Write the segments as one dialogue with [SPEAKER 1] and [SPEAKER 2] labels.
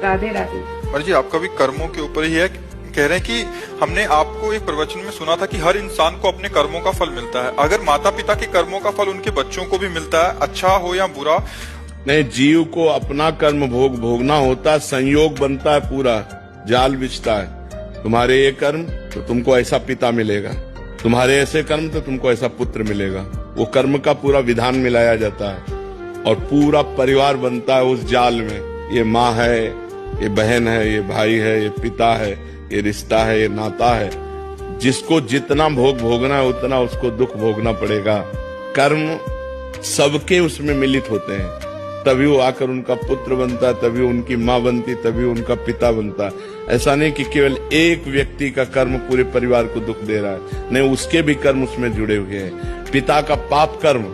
[SPEAKER 1] राधे राधे।
[SPEAKER 2] और जी आपका भी कर्मों के ऊपर ही है, कह रहे हैं कि हमने आपको एक प्रवचन में सुना था कि हर इंसान को अपने कर्मों का फल मिलता है। अगर माता पिता के कर्मों का फल उनके बच्चों को भी मिलता है, अच्छा हो या बुरा,
[SPEAKER 3] नहीं, जीव को अपना कर्म भोगना होता है, संयोग बनता है, पूरा जाल बिछता है। तुम्हारे ये कर्म तो तुमको ऐसा पिता मिलेगा, तुम्हारे ऐसे कर्म तो तुमको ऐसा पुत्र मिलेगा। वो कर्म का पूरा विधान मिलाया जाता है और पूरा परिवार बनता है उस जाल में। ये माँ है, ये बहन है, ये भाई है, ये पिता है, ये रिश्ता है, ये नाता है। जिसको जितना भोग भोगना है उतना उसको दुख भोगना पड़ेगा। कर्म सबके उसमें मिलित होते हैं, तभी वो आकर उनका पुत्र बनता है, तभी उनकी माँ बनती, तभी उनका पिता बनता है। ऐसा नहीं कि केवल एक व्यक्ति का कर्म पूरे परिवार को दुख दे रहा है, नहीं, उसके भी कर्म उसमें जुड़े हुए हैं। पिता का पाप कर्म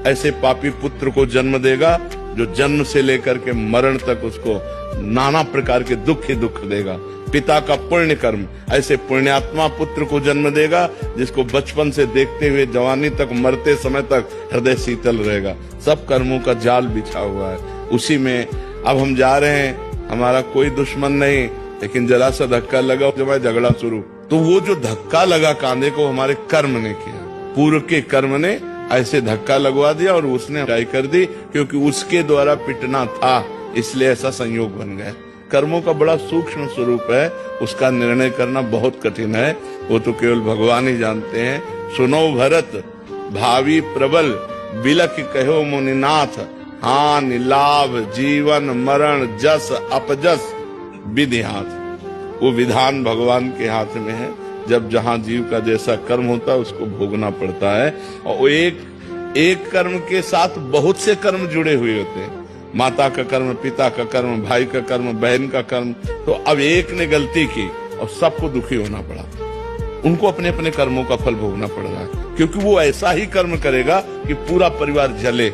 [SPEAKER 3] ऐसे पापी पुत्र को जन्म देगा जो जन्म से लेकर के मरण तक उसको नाना प्रकार के दुख ही दुख देगा। पिता का पुण्य कर्म ऐसे पुण्यात्मा पुत्र को जन्म देगा जिसको बचपन से देखते हुए जवानी तक, मरते समय तक हृदय शीतल रहेगा। सब कर्मों का जाल बिछा हुआ है उसी में। अब हम जा रहे हैं, हमारा कोई दुश्मन नहीं, लेकिन जरा सा धक्का लगा जब झगड़ा शुरू, तो वो जो धक्का लगा कांधे को हमारे कर्म ने किया, पूर्व के कर्म ने ऐसे धक्का लगवा दिया और उसने लड़ाई कर दी, क्योंकि उसके द्वारा पिटना था, इसलिए ऐसा संयोग बन गया। कर्मों का बड़ा सूक्ष्म स्वरूप है, उसका निर्णय करना बहुत कठिन है, वो तो केवल भगवान ही जानते हैं। सुनो भरत भावी प्रबल, बिलख कहो मुनिनाथ, हानि लाभ जीवन मरण जस अपजस विधि हाथ। वो विधान भगवान के हाथ में है। जब जहां जीव का जैसा कर्म होता है उसको भोगना पड़ता है, और एक कर्म के साथ बहुत से कर्म जुड़े हुए होते हैं। माता का कर्म, पिता का कर्म, भाई का कर्म, बहन का कर्म। तो अब एक ने गलती की और सबको दुखी होना पड़ा, उनको अपने अपने कर्मों का फल भोगना पड़ रहा है, क्योंकि वो ऐसा ही कर्म करेगा कि पूरा परिवार जले।